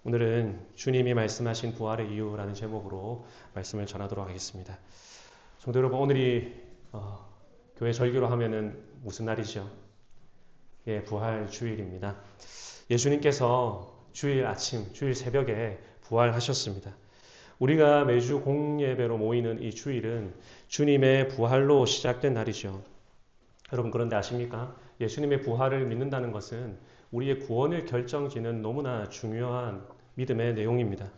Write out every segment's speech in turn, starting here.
오늘은 주님이 말씀하신 부활의 이유라는 제목으로 말씀을 전하도록 하겠습니다. 성도 여러분, 오늘이 교회 절기로 하면은 무슨 날이죠? 예, 부활 주일입니다. 예수님께서 주일 아침, 주일 새벽에 부활하셨습니다. 우리가 매주 공예배로 모이는 이 주일은 주님의 부활로 시작된 날이죠. 여러분, 그런데 아십니까? 예수님의 부활을 믿는다는 것은 우리의 구원을 결정짓는 너무나 중요한 믿음의 내용입니다.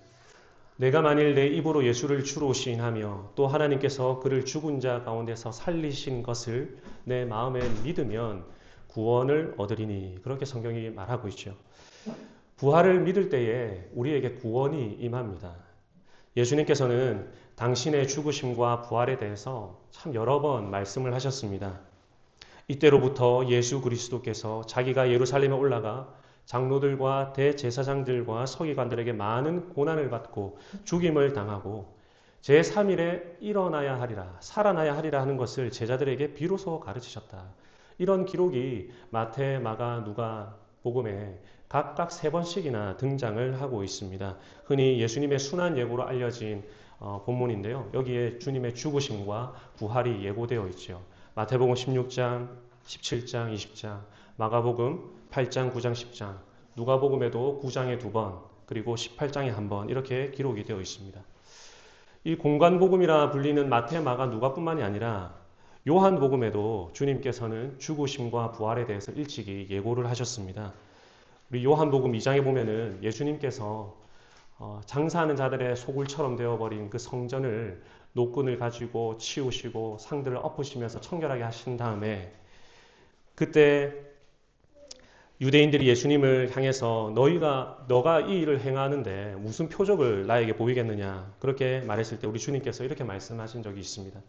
내가 만일 내 입으로 예수를 주로 시인하며 또 하나님께서 그를 죽은 자 가운데서 살리신 것을 내 마음에 믿으면 구원을 얻으리니, 그렇게 성경이 말하고 있죠. 부활을 믿을 때에 우리에게 구원이 임합니다. 예수님께서는 당신의 죽으심과 부활에 대해서 참 여러 번 말씀을 하셨습니다. 이때로부터 예수 그리스도께서 자기가 예루살렘에 올라가 장로들과 대제사장들과 서기관들에게 많은 고난을 받고 죽임을 당하고 제3일에 일어나야 하리라, 살아나야 하리라 하는 것을 제자들에게 비로소 가르치셨다. 이런 기록이 마태, 마가, 누가 복음에 각각 3번씩이나 등장을 하고 있습니다. 흔히 예수님의 순환 예고로 알려진 본문인데요. 여기에 주님의 죽으심과 부활이 예고되어 있죠. 마태복음 16장, 17장, 20장, 마가복음 8장, 9장, 10장, 누가복음에도 9장에 2번, 그리고 18장에 1번 이렇게 기록이 되어 있습니다. 이 공관복음이라 불리는 마태, 마가, 누가뿐만이 아니라 요한복음에도 주님께서는 죽으심과 부활에 대해서 일찍이 예고를 하셨습니다. 우리 요한복음 2장에 보면은 예수님께서 장사하는 자들의 소굴처럼 되어버린 그 성전을 노끈을 가지고 치우시고 상들을 엎으시면서 청결하게 하신 다음에 그때 유대인들이 예수님을 향해서 너가 이 일을 행하는데 무슨 표적을 나에게 보이겠느냐, 그렇게 말했을 때 우리 주님께서 이렇게 말씀하신 적이 있습니다.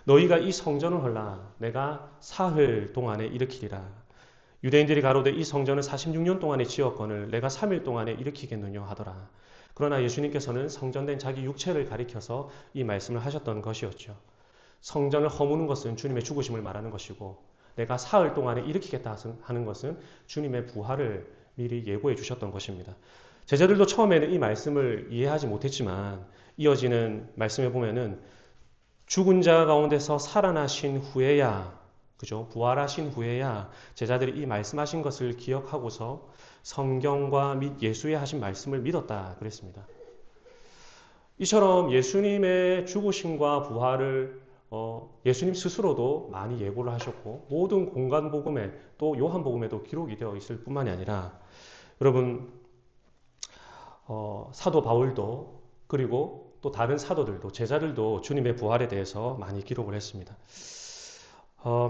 너희가 이 성전을 헐라 내가 사흘 동안에 일으키리라. 유대인들이 가로되 이 성전을 46년 동안에 지었거늘 내가 3일 동안에 일으키겠느냐 하더라. 그러나 예수님께서는 성전된 자기 육체를 가리켜서 이 말씀을 하셨던 것이었죠. 성전을 허무는 것은 주님의 죽으심을 말하는 것이고 내가 사흘 동안에 일으키겠다 하는 것은 주님의 부활을 미리 예고해 주셨던 것입니다. 제자들도 처음에는 이 말씀을 이해하지 못했지만 이어지는 말씀에 보면은 죽은 자 가운데서 살아나신 후에야, 그죠? 부활하신 후에야 제자들이 이 말씀하신 것을 기억하고서 성경과 및 예수의 하신 말씀을 믿었다 그랬습니다. 이처럼 예수님의 죽으심과 부활을 예수님 스스로도 많이 예고를 하셨고 모든 공관복음에 또 요한복음에도 기록이 되어 있을 뿐만이 아니라 여러분 사도 바울도 그리고 또 다른 사도들도 제자들도 주님의 부활에 대해서 많이 기록을 했습니다.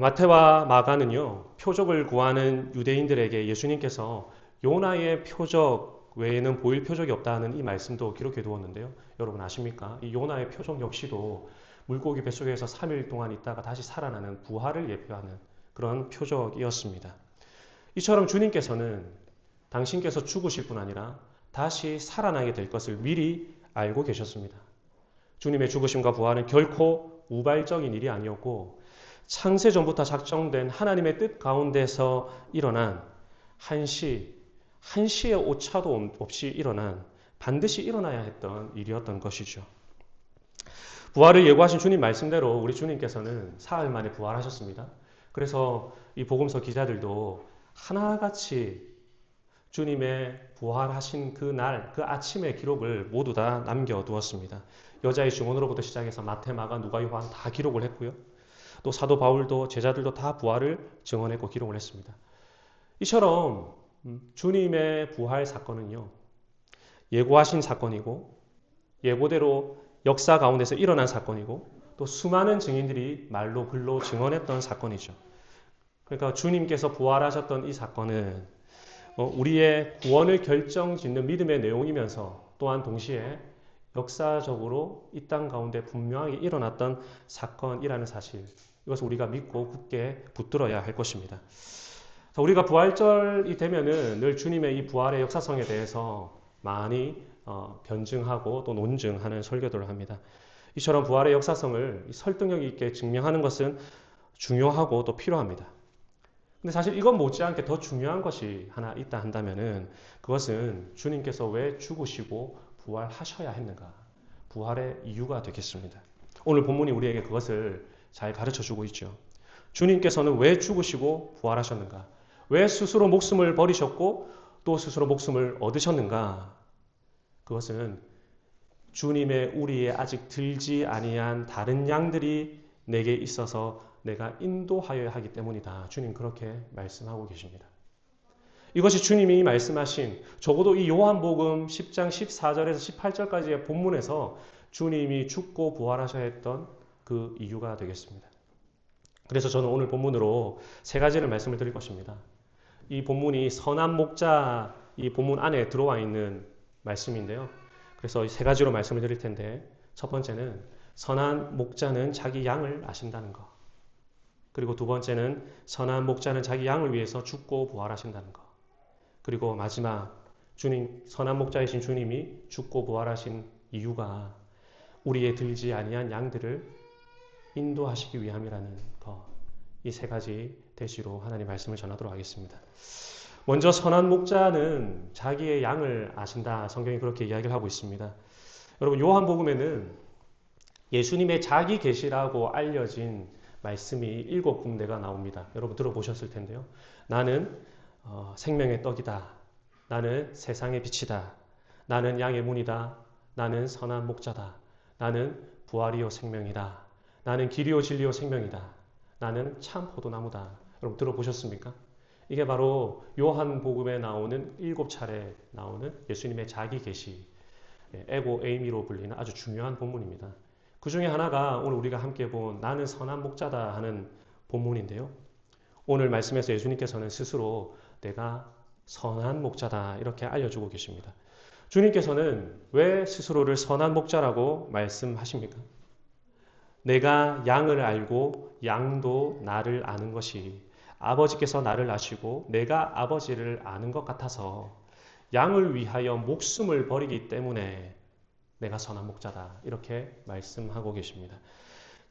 마태와 마가는요, 표적을 구하는 유대인들에게 예수님께서 요나의 표적 외에는 보일 표적이 없다는 이 말씀도 기록해 두었는데요. 여러분 아십니까? 이 요나의 표적 역시도 물고기 뱃속에서 3일 동안 있다가 다시 살아나는 부활을 예표하는 그런 표적이었습니다. 이처럼 주님께서는 당신께서 죽으실 뿐 아니라 다시 살아나게 될 것을 미리 알고 계셨습니다. 주님의 죽으심과 부활은 결코 우발적인 일이 아니었고 창세 전부터 작정된 하나님의 뜻 가운데서 일어난 한시의 오차도 없이 일어난 반드시 일어나야 했던 일이었던 것이죠. 부활을 예고하신 주님 말씀대로 우리 주님께서는 사흘 만에 부활하셨습니다. 그래서 이 복음서 기자들도 하나같이 주님의 부활하신 그 날, 그 아침의 기록을 모두 다 남겨두었습니다. 여자의 증언으로부터 시작해서 마태, 마가, 누가, 요한 다 기록을 했고요. 또 사도 바울도 제자들도 다 부활을 증언했고 기록을 했습니다. 이처럼 주님의 부활 사건은요, 예고하신 사건이고 예고대로 역사 가운데서 일어난 사건이고 또 수많은 증인들이 말로 글로 증언했던 사건이죠. 그러니까 주님께서 부활하셨던 이 사건은 우리의 구원을 결정짓는 믿음의 내용이면서 또한 동시에 역사적으로 이 땅 가운데 분명하게 일어났던 사건이라는 사실, 이것을 우리가 믿고 굳게 붙들어야 할 것입니다. 우리가 부활절이 되면은 늘 주님의 이 부활의 역사성에 대해서 많이 변증하고 또 논증하는 설교들을 합니다. 이처럼 부활의 역사성을 설득력 있게 증명하는 것은 중요하고 또 필요합니다. 근데 사실 이건 못지않게 더 중요한 것이 하나 있다 한다면은 그것은 주님께서 왜 죽으시고 부활하셔야 했는가? 부활의 이유가 되겠습니다. 오늘 본문이 우리에게 그것을 잘 가르쳐 주고 있죠. 주님께서는 왜 죽으시고 부활하셨는가? 왜 스스로 목숨을 버리셨고 또 스스로 목숨을 얻으셨는가? 그것은 주님의 우리의 아직 들지 아니한 다른 양들이 내게 있어서 내가 인도하여야 하기 때문이다. 주님 그렇게 말씀하고 계십니다. 이것이 주님이 말씀하신 적어도 이 요한복음 10장 14절에서 18절까지의 본문에서 주님이 죽고 부활하셔야 했던 그 이유가 되겠습니다. 그래서 저는 오늘 본문으로 세 가지를 말씀을 드릴 것입니다. 이 본문이 선한 목자 이 본문 안에 들어와 있는 말씀인데요. 그래서 세 가지로 말씀을 드릴 텐데 첫 번째는 선한 목자는 자기 양을 아신다는 것. 그리고 두 번째는 선한 목자는 자기 양을 위해서 죽고 부활하신다는 것. 그리고 마지막 선한 목자이신 주님이 죽고 부활하신 이유가 우리의 들지 아니한 양들을 인도하시기 위함이라는 것. 이 세 가지 대시로 하나님 말씀을 전하도록 하겠습니다. 먼저 선한 목자는 자기의 양을 아신다. 성경이 그렇게 이야기를 하고 있습니다. 여러분 요한복음에는 예수님의 자기 계시라고 알려진 말씀이 7군데가 나옵니다. 여러분 들어보셨을 텐데요. 나는 생명의 떡이다. 나는 세상의 빛이다. 나는 양의 문이다. 나는 선한 목자다. 나는 부활이요 생명이다. 나는 길이요 진리요 생명이다. 나는 참 포도나무다. 여러분 들어보셨습니까? 이게 바로 요한복음에 나오는 7차례 나오는 예수님의 자기 계시, 에고 에이미로 불리는 아주 중요한 본문입니다. 그 중에 하나가 오늘 우리가 함께 본 나는 선한 목자다 하는 본문인데요. 오늘 말씀에서 예수님께서는 스스로 내가 선한 목자다 이렇게 알려주고 계십니다. 주님께서는 왜 스스로를 선한 목자라고 말씀하십니까? 내가 양을 알고 양도 나를 아는 것이 아버지께서 나를 아시고 내가 아버지를 아는 것 같아서 양을 위하여 목숨을 버리기 때문에 내가 선한 목자다. 이렇게 말씀하고 계십니다.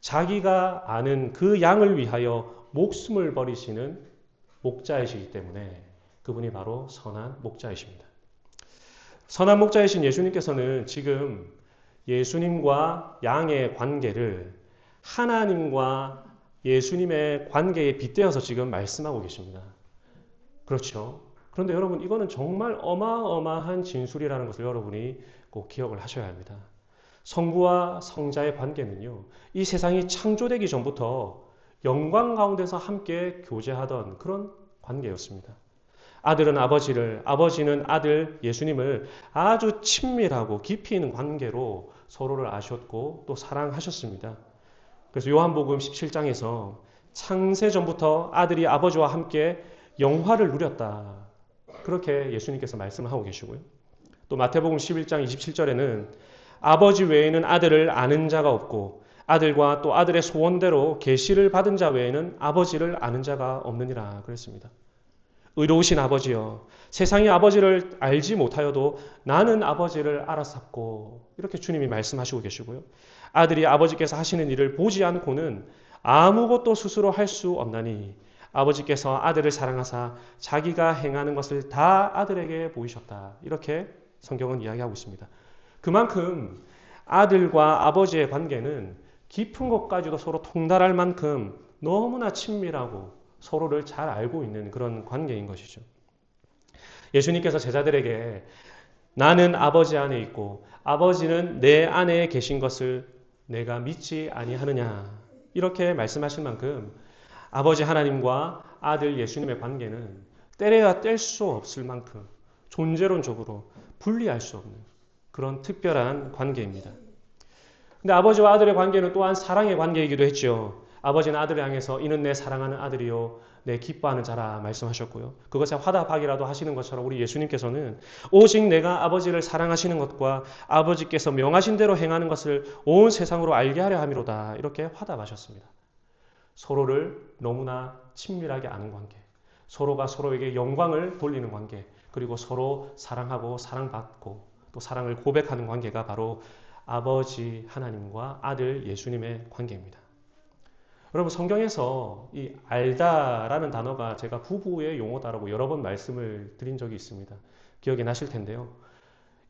자기가 아는 그 양을 위하여 목숨을 버리시는 목자이시기 때문에 그분이 바로 선한 목자이십니다. 선한 목자이신 예수님께서는 지금 예수님과 양의 관계를 하나님과 예수님의 관계에 빗대어서 지금 말씀하고 계십니다. 그렇죠? 그런데 여러분 이거는 정말 어마어마한 진술이라는 것을 여러분이 꼭 기억을 하셔야 합니다. 성부와 성자의 관계는요. 이 세상이 창조되기 전부터 영광 가운데서 함께 교제하던 그런 관계였습니다. 아들은 아버지를, 아버지는 아들 예수님을 아주 친밀하고 깊이 있는 관계로 서로를 아셨고 또 사랑하셨습니다. 그래서 요한복음 17장에서 창세 전부터 아들이 아버지와 함께 영화를 누렸다. 그렇게 예수님께서 말씀하고 계시고요. 또 마태복음 11장 27절에는 아버지 외에는 아들을 아는 자가 없고 아들과 또 아들의 소원대로 계시를 받은 자 외에는 아버지를 아는 자가 없느니라 그랬습니다. 의로우신 아버지여 세상이 아버지를 알지 못하여도 나는 아버지를 알았었고 이렇게 주님이 말씀하시고 계시고요. 아들이 아버지께서 하시는 일을 보지 않고는 아무것도 스스로 할 수 없나니 아버지께서 아들을 사랑하사 자기가 행하는 것을 다 아들에게 보이셨다. 이렇게 성경은 이야기하고 있습니다. 그만큼 아들과 아버지의 관계는 깊은 것까지도 서로 통달할 만큼 너무나 친밀하고 서로를 잘 알고 있는 그런 관계인 것이죠. 예수님께서 제자들에게 나는 아버지 안에 있고 아버지는 내 안에 계신 것을 내가 믿지 아니하느냐 이렇게 말씀하신 만큼 아버지 하나님과 아들 예수님의 관계는 떼려야 뗄 수 없을 만큼 존재론적으로 분리할 수 없는 그런 특별한 관계입니다. 근데 아버지와 아들의 관계는 또한 사랑의 관계이기도 했죠. 아버지는 아들을 향해서 이는 내 사랑하는 아들이요 내 기뻐하는 자라 말씀하셨고요. 그것에 화답하기라도 하시는 것처럼 우리 예수님께서는 오직 내가 아버지를 사랑하시는 것과 아버지께서 명하신 대로 행하는 것을 온 세상으로 알게 하려 함이로다 이렇게 화답하셨습니다. 서로를 너무나 친밀하게 아는 관계, 서로가 서로에게 영광을 돌리는 관계, 그리고 서로 사랑하고 사랑받고 또 사랑을 고백하는 관계가 바로 아버지 하나님과 아들 예수님의 관계입니다. 여러분 성경에서 이 알다라는 단어가 제가 부부의 용어다라고 여러 번 말씀을 드린 적이 있습니다. 기억이 나실 텐데요.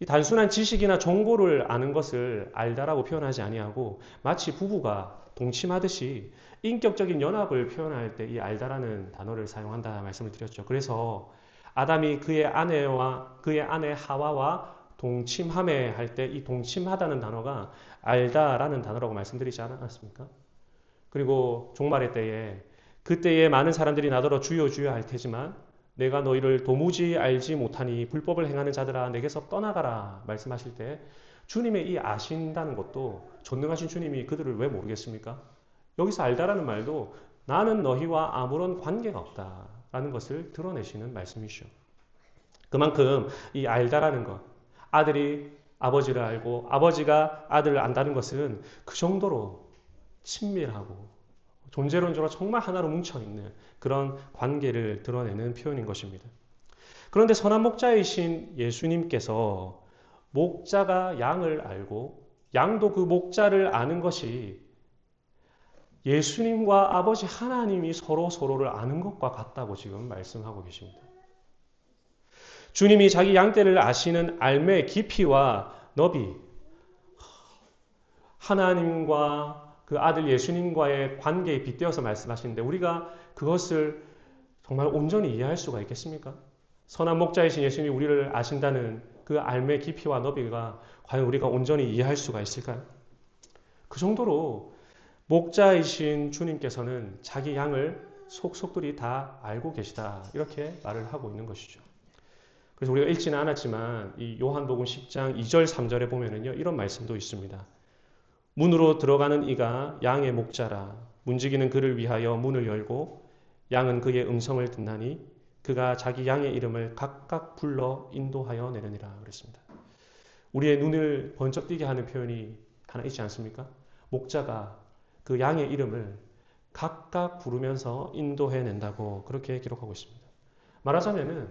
이 단순한 지식이나 정보를 아는 것을 알다라고 표현하지 아니하고 마치 부부가 동침하듯이 인격적인 연합을 표현할 때 이 알다라는 단어를 사용한다 말씀을 드렸죠. 그래서 아담이 그의 아내 하와와 동침함에 할 때 이 동침하다는 단어가 알다라는 단어라고 말씀드리지 않았습니까? 그리고 종말의 때에 그때에 많은 사람들이 나더러 주여 주여 할 테지만 내가 너희를 도무지 알지 못하니 불법을 행하는 자들아 내게서 떠나가라 말씀하실 때 주님의 이 아신다는 것도 전능하신 주님이 그들을 왜 모르겠습니까? 여기서 알다라는 말도 나는 너희와 아무런 관계가 없다라는 것을 드러내시는 말씀이시죠. 그만큼 이 알다라는 것, 아들이 아버지를 알고 아버지가 아들을 안다는 것은 그 정도로 친밀하고 존재론적으로 정말 하나로 뭉쳐있는 그런 관계를 드러내는 표현인 것입니다. 그런데 선한 목자이신 예수님께서 목자가 양을 알고 양도 그 목자를 아는 것이 예수님과 아버지 하나님이 서로를 아는 것과 같다고 지금 말씀하고 계십니다. 주님이 자기 양떼를 아시는 알매 깊이와 너비, 하나님과 그 아들 예수님과의 관계에 빗대어서 말씀하시는데 우리가 그것을 정말 온전히 이해할 수가 있겠습니까? 선한 목자이신 예수님이 우리를 아신다는 그 알매 깊이와 너비가 과연 우리가 온전히 이해할 수가 있을까요? 그 정도로 목자이신 주님께서는 자기 양을 속속들이 다 알고 계시다 이렇게 말을 하고 있는 것이죠. 그래서 우리가 읽지는 않았지만 이 요한복음 10장 2절 3절에 보면은요 이런 말씀도 있습니다. 문으로 들어가는 이가 양의 목자라 문지기는 그를 위하여 문을 열고 양은 그의 음성을 듣나니 그가 자기 양의 이름을 각각 불러 인도하여 내느니라 그랬습니다. 우리의 눈을 번쩍 띄게 하는 표현이 하나 있지 않습니까? 목자가 그 양의 이름을 각각 부르면서 인도해 낸다고 그렇게 기록하고 있습니다. 말하자면은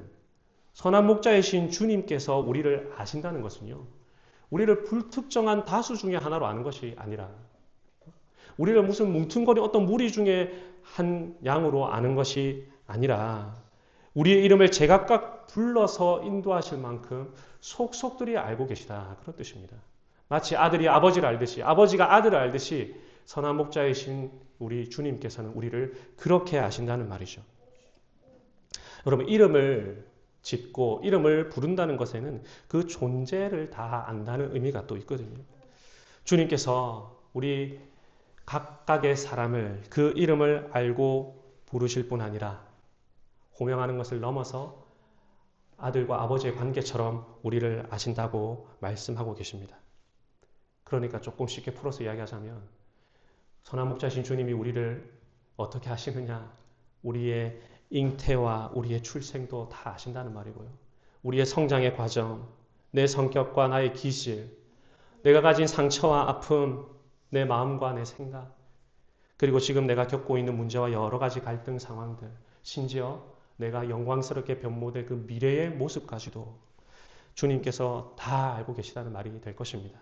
선한 목자이신 주님께서 우리를 아신다는 것은요. 우리를 불특정한 다수 중에 하나로 아는 것이 아니라 우리를 무슨 뭉퉁거린 어떤 무리 중에 한 양으로 아는 것이 아니라 우리의 이름을 제각각 불러서 인도하실 만큼 속속들이 알고 계시다. 그런 뜻입니다. 마치 아들이 아버지를 알듯이 아버지가 아들을 알듯이 선한 목자이신 우리 주님께서는 우리를 그렇게 아신다는 말이죠. 여러분 이름을 짓고 이름을 부른다는 것에는 그 존재를 다 안다는 의미가 또 있거든요. 주님께서 우리 각각의 사람을 그 이름을 알고 부르실 뿐 아니라 호명하는 것을 넘어서 아들과 아버지의 관계처럼 우리를 아신다고 말씀하고 계십니다. 그러니까 조금 쉽게 풀어서 이야기하자면 선한 목자신 주님이 우리를 어떻게 하시느냐 우리의 잉태와 우리의 출생도 다 아신다는 말이고요. 우리의 성장의 과정, 내 성격과 나의 기질, 내가 가진 상처와 아픔, 내 마음과 내 생각, 그리고 지금 내가 겪고 있는 문제와 여러 가지 갈등 상황들, 심지어 내가 영광스럽게 변모될 그 미래의 모습까지도 주님께서 다 알고 계시다는 말이 될 것입니다.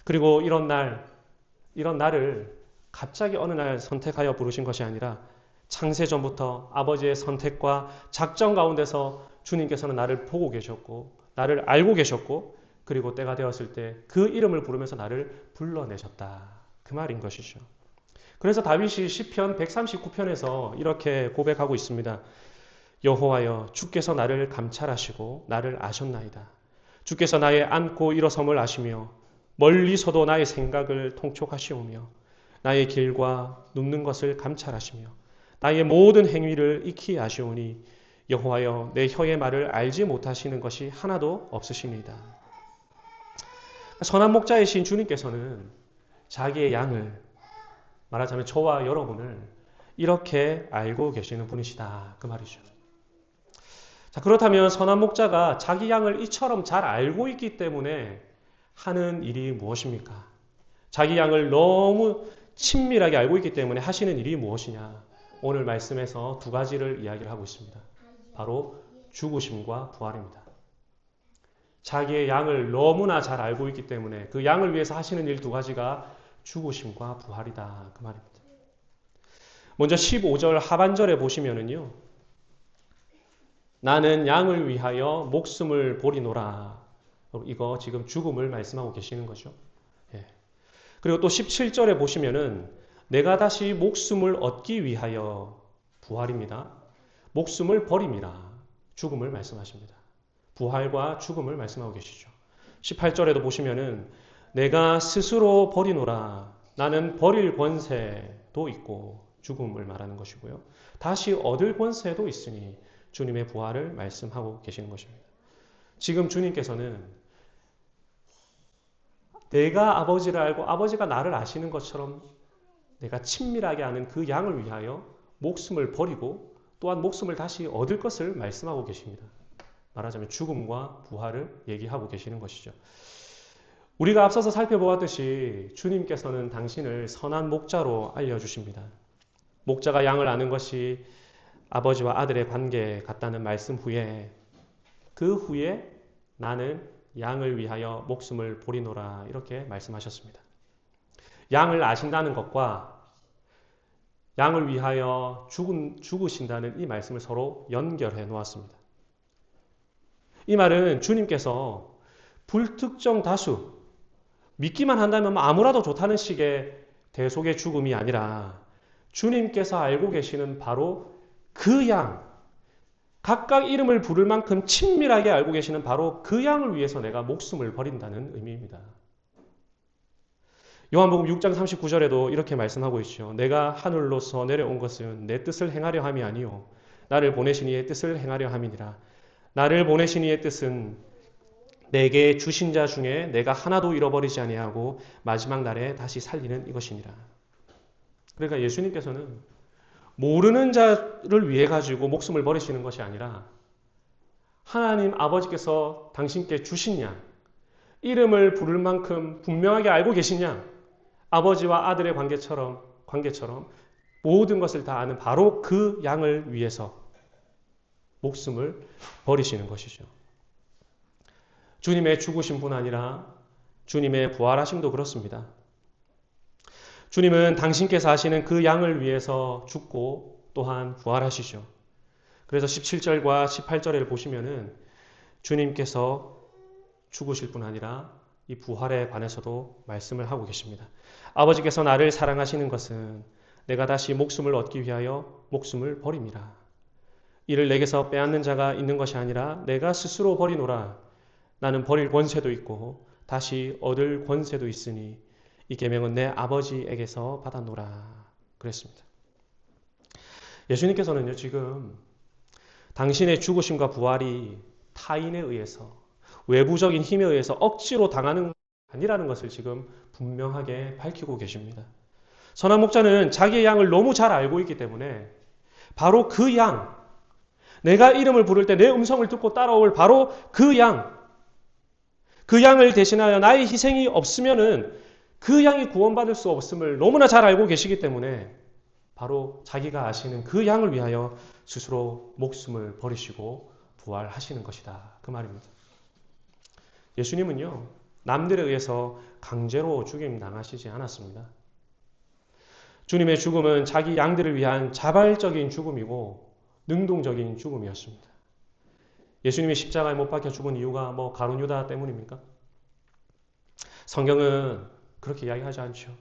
그리고 이런 날을 갑자기 어느 날 선택하여 부르신 것이 아니라 창세전부터 아버지의 선택과 작정 가운데서 주님께서는 나를 보고 계셨고 나를 알고 계셨고 그리고 때가 되었을 때 그 이름을 부르면서 나를 불러내셨다. 그 말인 것이죠. 그래서 다윗이 시편 139편에서 이렇게 고백하고 있습니다. 여호와여 주께서 나를 감찰하시고 나를 아셨나이다. 주께서 나의 앉고 일어섬을 아시며 멀리서도 나의 생각을 통촉하시오며 나의 길과 눕는 것을 감찰하시며 나의 모든 행위를 익히 아시오니 여호와여 내 혀의 말을 알지 못하시는 것이 하나도 없으십니다. 선한 목자이신 주님께서는 자기의 양을 말하자면 저와 여러분을 이렇게 알고 계시는 분이시다. 그 말이죠. 자, 그렇다면 선한 목자가 자기 양을 이처럼 잘 알고 있기 때문에 하는 일이 무엇입니까? 자기 양을 너무 친밀하게 알고 있기 때문에 하시는 일이 무엇이냐? 오늘 말씀에서 두 가지를 이야기를 하고 있습니다. 바로 죽으심과 부활입니다. 자기의 양을 너무나 잘 알고 있기 때문에 그 양을 위해서 하시는 일 두 가지가 죽으심과 부활이다. 그 말입니다. 먼저 15절 하반절에 보시면은요. 나는 양을 위하여 목숨을 버리노라. 이거 지금 죽음을 말씀하고 계시는 거죠. 예. 그리고 또 17절에 보시면은 내가 다시 목숨을 얻기 위하여 부활입니다. 목숨을 버림이라. 죽음을 말씀하십니다. 부활과 죽음을 말씀하고 계시죠. 18절에도 보시면은 내가 스스로 버리노라. 나는 버릴 권세도 있고 죽음을 말하는 것이고요. 다시 얻을 권세도 있으니 주님의 부활을 말씀하고 계시는 것입니다. 지금 주님께서는 내가 아버지를 알고 아버지가 나를 아시는 것처럼 내가 친밀하게 아는 그 양을 위하여 목숨을 버리고 또한 목숨을 다시 얻을 것을 말씀하고 계십니다. 말하자면 죽음과 부활을 얘기하고 계시는 것이죠. 우리가 앞서서 살펴보았듯이 주님께서는 당신을 선한 목자로 알려주십니다. 목자가 양을 아는 것이 아버지와 아들의 관계 같다는 말씀 후에 그 후에 나는 양을 위하여 목숨을 버리노라 이렇게 말씀하셨습니다. 양을 아신다는 것과 양을 위하여 죽으신다는 이 말씀을 서로 연결해 놓았습니다. 이 말은 주님께서 불특정 다수 믿기만 한다면 아무라도 좋다는 식의 대속의 죽음이 아니라 주님께서 알고 계시는 바로 그 양, 각각 이름을 부를 만큼 친밀하게 알고 계시는 바로 그 양을 위해서 내가 목숨을 버린다는 의미입니다. 요한복음 6장 39절에도 이렇게 말씀하고 있죠. 내가 하늘로서 내려온 것은 내 뜻을 행하려 함이 아니요 나를 보내신 이의 뜻을 행하려 함이니라. 나를 보내신 이의 뜻은 내게 주신 자 중에 내가 하나도 잃어버리지 아니하고 마지막 날에 다시 살리는 이것이니라. 그러니까 예수님께서는 모르는 자를 위해 가지고 목숨을 버리시는 것이 아니라 하나님 아버지께서 당신께 주신 양, 이름을 부를 만큼 분명하게 알고 계신 양, 아버지와 아들의 관계처럼 모든 것을 다 아는 바로 그 양을 위해서 목숨을 버리시는 것이죠. 주님의 죽으신 분 아니라 주님의 부활하심도 그렇습니다. 주님은 당신께서 하시는 그 양을 위해서 죽고 또한 부활하시죠. 그래서 17절과 18절을 보시면은 주님께서 죽으실 뿐 아니라 이 부활에 관해서도 말씀을 하고 계십니다. 아버지께서 나를 사랑하시는 것은 내가 다시 목숨을 얻기 위하여 목숨을 버림이라. 이를 내게서 빼앗는 자가 있는 것이 아니라 내가 스스로 버리노라. 나는 버릴 권세도 있고 다시 얻을 권세도 있으니 이 계명은 내 아버지에게서 받았노라 그랬습니다. 예수님께서는요 지금 당신의 죽으심과 부활이 타인에 의해서 외부적인 힘에 의해서 억지로 당하는 것이 아니라는 것을 지금 분명하게 밝히고 계십니다. 선한 목자는 자기의 양을 너무 잘 알고 있기 때문에 바로 그 양, 내가 이름을 부를 때 내 음성을 듣고 따라올 바로 그 양을 대신하여 나의 희생이 없으면은 그 양이 구원받을 수 없음을 너무나 잘 알고 계시기 때문에 바로 자기가 아시는 그 양을 위하여 스스로 목숨을 버리시고 부활하시는 것이다. 그 말입니다. 예수님은요, 남들에 의해서 강제로 죽임 당하시지 않았습니다. 주님의 죽음은 자기 양들을 위한 자발적인 죽음이고 능동적인 죽음이었습니다. 예수님이 십자가에 못 박혀 죽은 이유가 가룟 유다 때문입니까? 성경은 그렇게 이야기하지 않죠.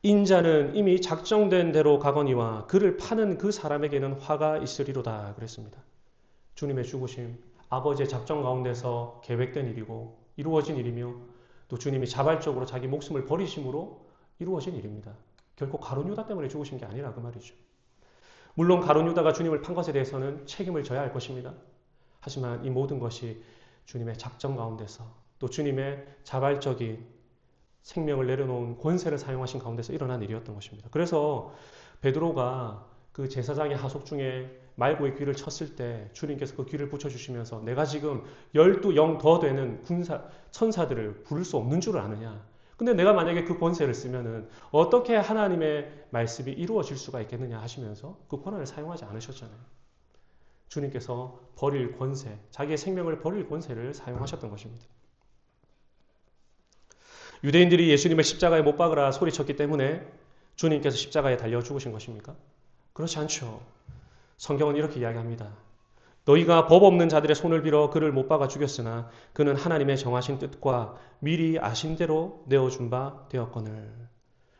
인자는 이미 작정된 대로 가거니와 그를 파는 그 사람에게는 화가 있으리로다 그랬습니다. 주님의 죽으심, 아버지의 작정 가운데서 계획된 일이고 이루어진 일이며 또 주님이 자발적으로 자기 목숨을 버리심으로 이루어진 일입니다. 결코 가룟 유다 때문에 죽으신 게 아니라 그 말이죠. 물론 가룟 유다가 주님을 판 것에 대해서는 책임을 져야 할 것입니다. 하지만 이 모든 것이 주님의 작정 가운데서 또 주님의 자발적인 생명을 내려놓은 권세를 사용하신 가운데서 일어난 일이었던 것입니다. 그래서 베드로가 그 제사장의 하속 중에 말고의 귀를 쳤을 때 주님께서 그 귀를 붙여주시면서 내가 지금 12영 더 되는 천사들을 부를 수 없는 줄을 아느냐. 근데 내가 만약에 그 권세를 쓰면은 어떻게 하나님의 말씀이 이루어질 수가 있겠느냐 하시면서 그 권한을 사용하지 않으셨잖아요. 주님께서 버릴 권세, 자기의 생명을 버릴 권세를 사용하셨던 것입니다. 유대인들이 예수님을 십자가에 못 박으라 소리쳤기 때문에 주님께서 십자가에 달려 죽으신 것입니까? 그렇지 않죠. 성경은 이렇게 이야기합니다. 너희가 법 없는 자들의 손을 빌어 그를 못 박아 죽였으나 그는 하나님의 정하신 뜻과 미리 아신 대로 내어준 바 되었거늘.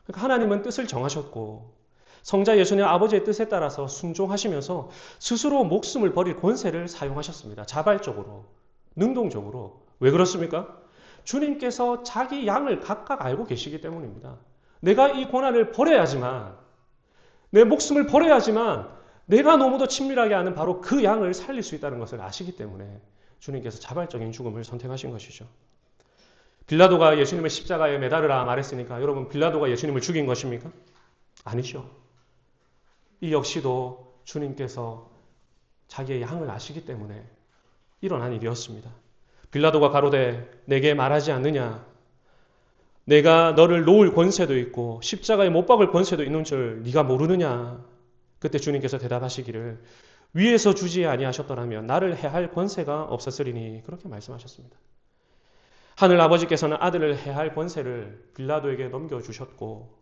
그러니까 하나님은 뜻을 정하셨고 성자 예수님의 아버지의 뜻에 따라서 순종하시면서 스스로 목숨을 버릴 권세를 사용하셨습니다. 자발적으로, 능동적으로. 왜 그렇습니까? 주님께서 자기 양을 각각 알고 계시기 때문입니다. 내가 이 고난을 버려야지만, 내 목숨을 버려야지만 내가 너무도 친밀하게 아는 바로 그 양을 살릴 수 있다는 것을 아시기 때문에 주님께서 자발적인 죽음을 선택하신 것이죠. 빌라도가 예수님을 십자가에 매달으라 말했으니까 여러분 빌라도가 예수님을 죽인 것입니까? 아니죠. 이 역시도 주님께서 자기의 양을 아시기 때문에 일어난 일이었습니다. 빌라도가 가로되 내게 말하지 않느냐? 내가 너를 놓을 권세도 있고 십자가에 못 박을 권세도 있는 줄 네가 모르느냐? 그때 주님께서 대답하시기를 위에서 주지 아니하셨더라면 나를 해할 권세가 없었으리니 그렇게 말씀하셨습니다. 하늘 아버지께서는 아들을 해할 권세를 빌라도에게 넘겨주셨고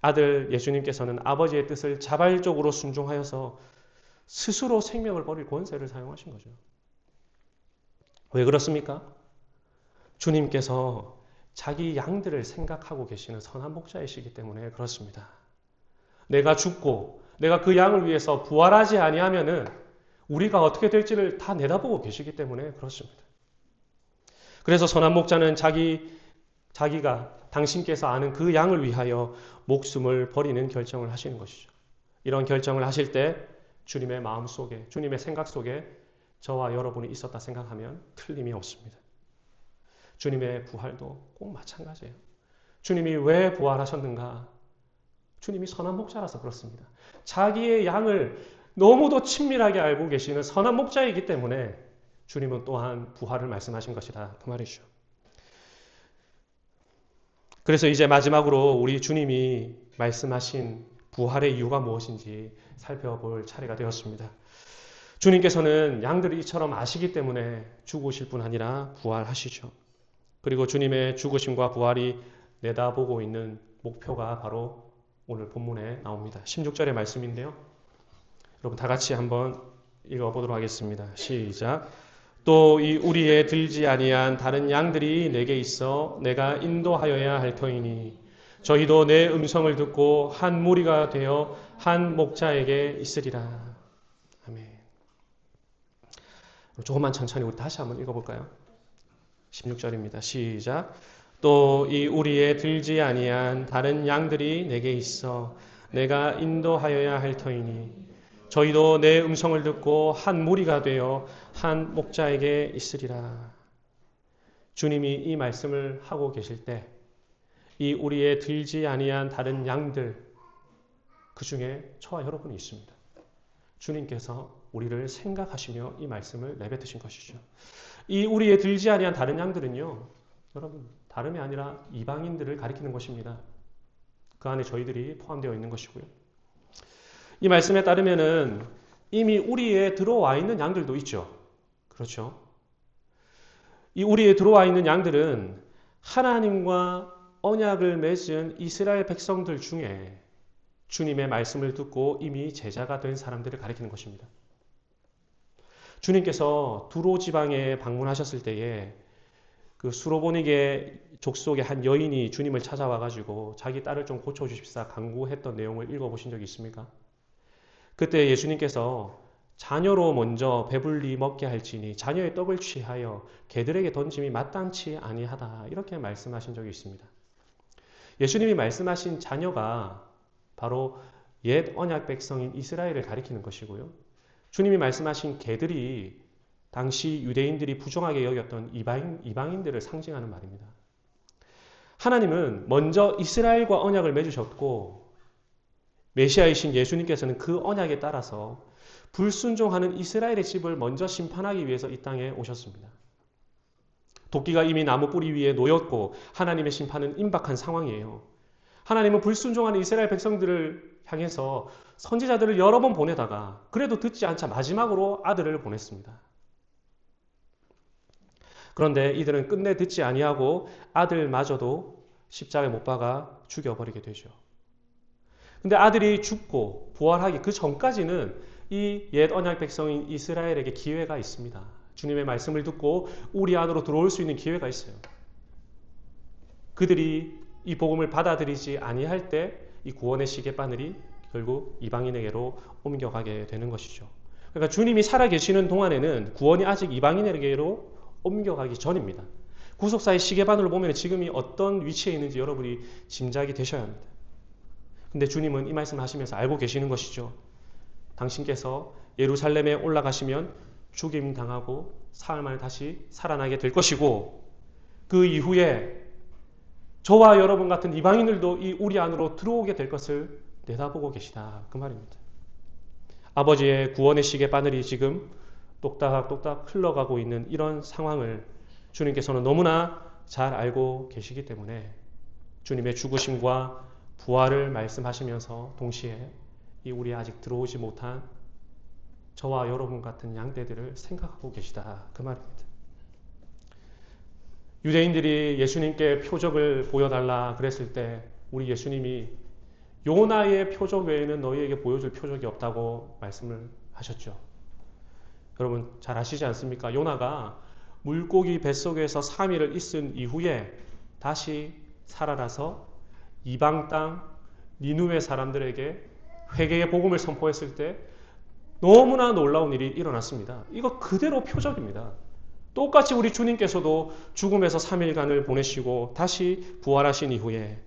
아들 예수님께서는 아버지의 뜻을 자발적으로 순종하여서 스스로 생명을 버릴 권세를 사용하신 거죠. 왜 그렇습니까? 주님께서 자기 양들을 생각하고 계시는 선한 목자이시기 때문에 그렇습니다. 내가 죽고 내가 그 양을 위해서 부활하지 아니하면은 우리가 어떻게 될지를 다 내다보고 계시기 때문에 그렇습니다. 그래서 선한 목자는 자기가 당신께서 아는 그 양을 위하여 목숨을 버리는 결정을 하시는 것이죠. 이런 결정을 하실 때 주님의 마음 속에, 주님의 생각 속에 저와 여러분이 있었다 생각하면 틀림이 없습니다. 주님의 부활도 꼭 마찬가지예요. 주님이 왜 부활하셨는가? 주님이 선한 목자라서 그렇습니다. 자기의 양을 너무도 친밀하게 알고 계시는 선한 목자이기 때문에 주님은 또한 부활을 말씀하신 것이다. 그 말이죠. 그래서 이제 마지막으로 우리 주님이 말씀하신 부활의 이유가 무엇인지 살펴볼 차례가 되었습니다. 주님께서는 양들이 이처럼 아시기 때문에 죽으실 뿐 아니라 부활하시죠. 그리고 주님의 죽으심과 부활이 내다보고 있는 목표가 바로 오늘 본문에 나옵니다. 16절의 말씀인데요. 여러분 다 같이 한번 읽어보도록 하겠습니다. 시작. 또 이 우리에 들지 아니한 다른 양들이 내게 있어 내가 인도하여야 할 터이니 저희도 내 음성을 듣고 한 무리가 되어 한 목자에게 있으리라. 아멘. 조금만 천천히 우리 다시 한번 읽어볼까요? 16절입니다. 시작. 또 이 우리에 들지 아니한 다른 양들이 내게 있어 내가 인도하여야 할 터이니 저희도 내 음성을 듣고 한 무리가 되어 한 목자에게 있으리라. 주님이 이 말씀을 하고 계실 때 이 우리에 들지 아니한 다른 양들 그 중에 저와 여러분이 있습니다. 주님께서 우리를 생각하시며 이 말씀을 내뱉으신 것이죠. 이 우리에 들지 아니한 다른 양들은요, 여러분 다름이 아니라 이방인들을 가리키는 것입니다. 그 안에 저희들이 포함되어 있는 것이고요. 이 말씀에 따르면은 이미 우리에 들어와 있는 양들도 있죠. 그렇죠? 이 우리에 들어와 있는 양들은 하나님과 언약을 맺은 이스라엘 백성들 중에 주님의 말씀을 듣고 이미 제자가 된 사람들을 가리키는 것입니다. 주님께서 두로 지방에 방문하셨을 때에 그 수로보니게 족속의 한 여인이 주님을 찾아와가지고 자기 딸을 좀 고쳐주십사 간구했던 내용을 읽어보신 적이 있습니까? 그때 예수님께서 자녀로 먼저 배불리 먹게 할지니 자녀의 떡을 취하여 개들에게 던짐이 마땅치 아니하다 이렇게 말씀하신 적이 있습니다. 예수님이 말씀하신 자녀가 바로 옛 언약 백성인 이스라엘을 가리키는 것이고요. 주님이 말씀하신 개들이 당시 유대인들이 부정하게 여겼던 이방인들을 상징하는 말입니다. 하나님은 먼저 이스라엘과 언약을 맺으셨고 메시아이신 예수님께서는 그 언약에 따라서 불순종하는 이스라엘의 집을 먼저 심판하기 위해서 이 땅에 오셨습니다. 도끼가 이미 나무 뿌리 위에 놓였고 하나님의 심판은 임박한 상황이에요. 하나님은 불순종하는 이스라엘 백성들을 향해서 선지자들을 여러 번 보내다가 그래도 듣지 않자 마지막으로 아들을 보냈습니다. 그런데 이들은 끝내 듣지 아니하고 아들마저도 십자가에 못 박아 죽여버리게 되죠. 근데 아들이 죽고 부활하기 그 전까지는 이 옛 언약 백성인 이스라엘에게 기회가 있습니다. 주님의 말씀을 듣고 우리 안으로 들어올 수 있는 기회가 있어요. 그들이 이 복음을 받아들이지 아니할 때 이 구원의 시계바늘이 결국 이방인에게로 옮겨가게 되는 것이죠. 그러니까 주님이 살아계시는 동안에는 구원이 아직 이방인에게로 옮겨가기 전입니다. 구속사의 시계바늘을 보면 지금이 어떤 위치에 있는지 여러분이 짐작이 되셔야 합니다. 근데 주님은 이 말씀을 하시면서 알고 계시는 것이죠. 당신께서 예루살렘에 올라가시면 죽임당하고 사흘 만에 다시 살아나게 될 것이고 그 이후에 저와 여러분 같은 이방인들도 이 우리 안으로 들어오게 될 것을 내다보고 계시다. 그 말입니다. 아버지의 구원의 시계 바늘이 지금 똑딱똑딱 흘러가고 있는 이런 상황을 주님께서는 너무나 잘 알고 계시기 때문에 주님의 죽으심과 부활을 말씀하시면서 동시에 이 우리 아직 들어오지 못한 저와 여러분 같은 양떼들을 생각하고 계시다. 그 말입니다. 유대인들이 예수님께 표적을 보여달라 그랬을 때 우리 예수님이 요나의 표적 외에는 너희에게 보여줄 표적이 없다고 말씀을 하셨죠. 여러분 잘 아시지 않습니까? 요나가 물고기 뱃속에서 3일을 있은 이후에 다시 살아나서 이방 땅 니누의 사람들에게 회개의 복음을 선포했을 때 너무나 놀라운 일이 일어났습니다. 이거 그대로 표적입니다. 똑같이 우리 주님께서도 죽음에서 3일간을 보내시고 다시 부활하신 이후에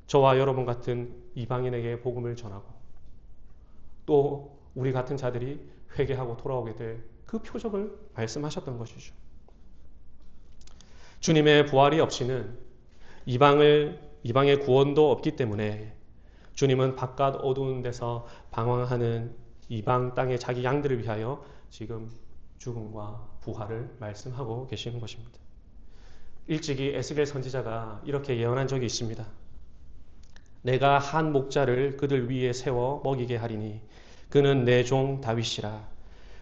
저와 여러분 같은 이방인에게 복음을 전하고 또 우리 같은 자들이 회개하고 돌아오게 될 그 표적을 말씀하셨던 것이죠. 주님의 부활이 없이는 이방의 구원도 없기 때문에 주님은 바깥 어두운 데서 방황하는 이방 땅의 자기 양들을 위하여 지금 죽음과 부활을 말씀하고 계시는 것입니다. 일찍이 에스겔 선지자가 이렇게 예언한 적이 있습니다. 내가 한 목자를 그들 위에 세워 먹이게 하리니 그는 내 종 다윗이라.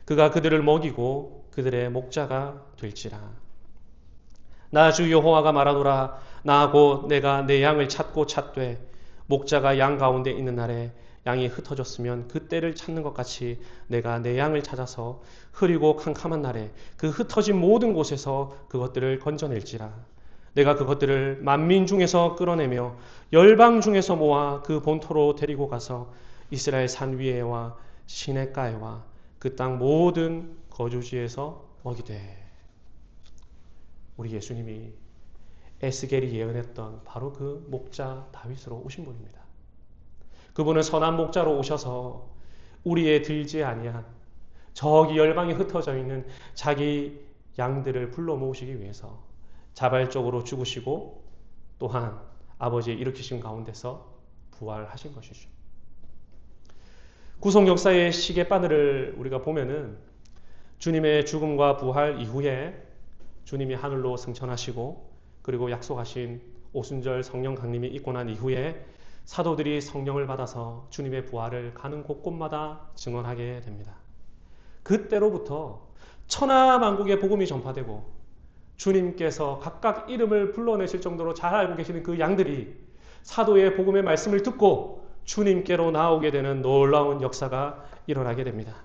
그가 그들을 먹이고 그들의 목자가 될지라. 나 주 여호와가 말하노라. 나 곧 내가 내 양을 찾고 찾되 목자가 양 가운데 있는 날에 양이 흩어졌으면 그 때를 찾는 것 같이 내가 내 양을 찾아서 흐리고 캄캄한 날에 그 흩어진 모든 곳에서 그것들을 건져낼지라. 내가 그것들을 만민 중에서 끌어내며 열방 중에서 모아 그 본토로 데리고 가서 이스라엘 산 위에와 시냇가에와 그 땅 모든 거주지에서 먹이되. 우리 예수님이 에스겔이 예언했던 바로 그 목자 다윗으로 오신 분입니다. 그분은 선한 목자로 오셔서 우리의 들지 아니한 저기 열방에 흩어져 있는 자기 양들을 불러 모으시기 위해서 자발적으로 죽으시고 또한 아버지의 일으키신 가운데서 부활하신 것이죠. 구속 역사의 시계바늘을 우리가 보면은 주님의 죽음과 부활 이후에 주님이 하늘로 승천하시고 그리고 약속하신 오순절 성령 강림이 있고 난 이후에 사도들이 성령을 받아서 주님의 부활을 가는 곳곳마다 증언하게 됩니다. 그때로부터 천하만국의 복음이 전파되고 주님께서 각각 이름을 불러내실 정도로 잘 알고 계시는 그 양들이 사도의 복음의 말씀을 듣고 주님께로 나오게 되는 놀라운 역사가 일어나게 됩니다.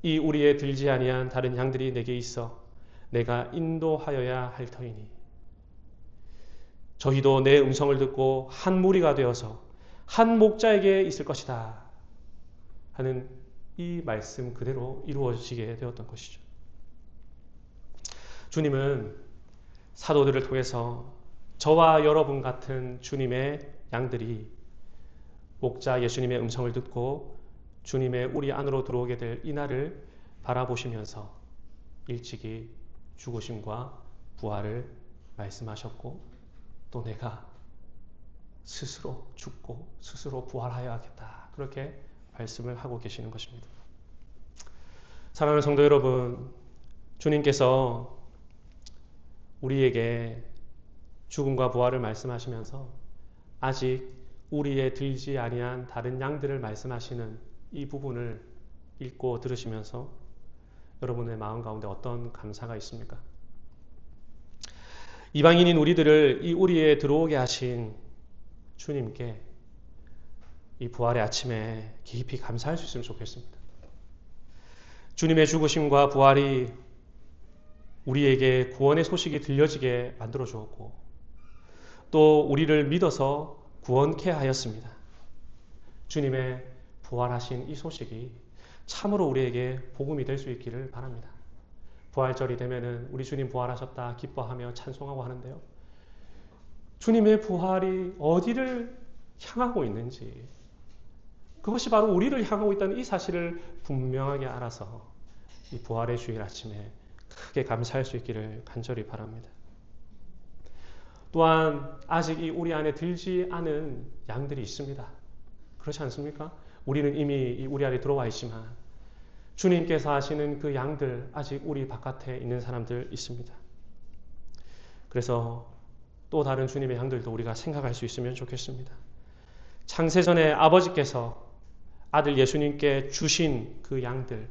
이 우리의 들지 아니한 다른 양들이 내게 있어 내가 인도하여야 할 터이니 저희도 내 음성을 듣고 한 무리가 되어서 한 목자에게 있을 것이다 하는 이 말씀 그대로 이루어지게 되었던 것이죠. 주님은 사도들을 통해서 저와 여러분 같은 주님의 양들이 목자 예수님의 음성을 듣고 주님의 우리 안으로 들어오게 될 이 날을 바라보시면서 일찍이 죽으심과 부활을 말씀하셨고 또 내가 스스로 죽고 스스로 부활하여야겠다. 그렇게 말씀을 하고 계시는 것입니다. 사랑하는 성도 여러분, 주님께서 우리에게 죽음과 부활을 말씀하시면서 아직 우리의 들지 아니한 다른 양들을 말씀하시는 이 부분을 읽고 들으시면서 여러분의 마음 가운데 어떤 감사가 있습니까? 이방인인 우리들을 이 우리에 들어오게 하신 주님께 이 부활의 아침에 깊이 감사할 수 있으면 좋겠습니다. 주님의 죽으심과 부활이 우리에게 구원의 소식이 들려지게 만들어 주었고 또 우리를 믿어서 구원케 하였습니다. 주님의 부활하신 이 소식이 참으로 우리에게 복음이 될 수 있기를 바랍니다. 부활절이 되면은 우리 주님 부활하셨다 기뻐하며 찬송하고 하는데요. 주님의 부활이 어디를 향하고 있는지 그것이 바로 우리를 향하고 있다는 이 사실을 분명하게 알아서 이 부활의 주일 아침에 크게 감사할 수 있기를 간절히 바랍니다. 또한 아직 이 우리 안에 들지 않은 양들이 있습니다. 그렇지 않습니까? 우리는 이미 우리 안에 들어와 있지만 주님께서 하시는 그 양들 아직 우리 바깥에 있는 사람들 있습니다. 그래서 또 다른 주님의 양들도 우리가 생각할 수 있으면 좋겠습니다. 창세전에 아버지께서 아들 예수님께 주신 그 양들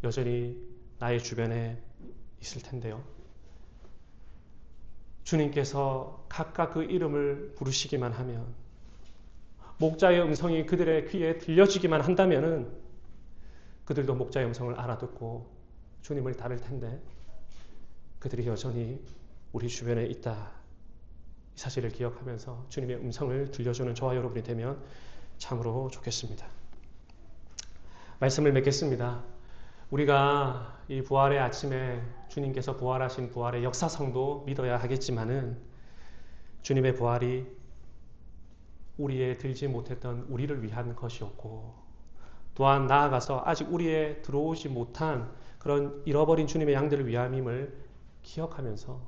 여전히 나의 주변에 있을 텐데요. 주님께서 각각 그 이름을 부르시기만 하면 목자의 음성이 그들의 귀에 들려지기만 한다면은 그들도 목자의 음성을 알아듣고 주님을 따를 텐데 그들이 여전히 우리 주변에 있다. 이 사실을 기억하면서 주님의 음성을 들려주는 저와 여러분이 되면 참으로 좋겠습니다. 말씀을 맺겠습니다. 우리가 이 부활의 아침에 주님께서 부활하신 부활의 역사성도 믿어야 하겠지만은 주님의 부활이 우리에 들지 못했던 우리를 위한 것이었고 또한 나아가서 아직 우리에 들어오지 못한 그런 잃어버린 주님의 양들을 위함임을 기억하면서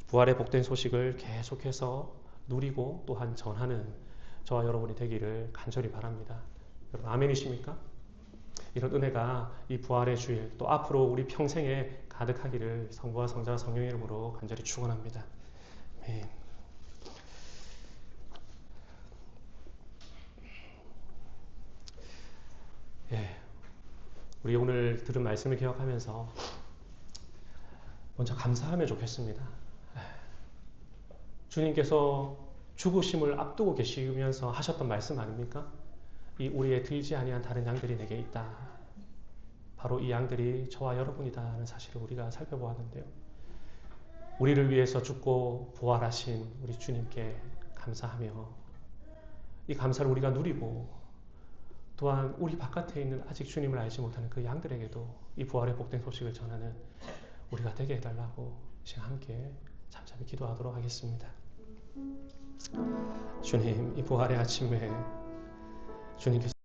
부활의 복된 소식을 계속해서 누리고 또한 전하는 저와 여러분이 되기를 간절히 바랍니다. 여러분 아멘이십니까? 이런 은혜가 이 부활의 주일 또 앞으로 우리 평생에 가득하기를 성부와 성자와 성령의 이름으로 간절히 축원합니다. 아멘. 예, 우리 오늘 들은 말씀을 기억하면서 먼저 감사하면 좋겠습니다. 주님께서 죽으심을 앞두고 계시면서 하셨던 말씀 아닙니까? 이 우리의 들지 아니한 다른 양들이 내게 있다. 바로 이 양들이 저와 여러분이다 하는 사실을 우리가 살펴보았는데요. 우리를 위해서 죽고 부활하신 우리 주님께 감사하며 이 감사를 우리가 누리고 또한 우리 바깥에 있는 아직 주님을 알지 못하는 그 양들에게도 이 부활의 복된 소식을 전하는 우리가 되게 해달라고 지금 함께 잠잠히 기도하도록 하겠습니다. 주님, 이 부활의 아침에 주님께서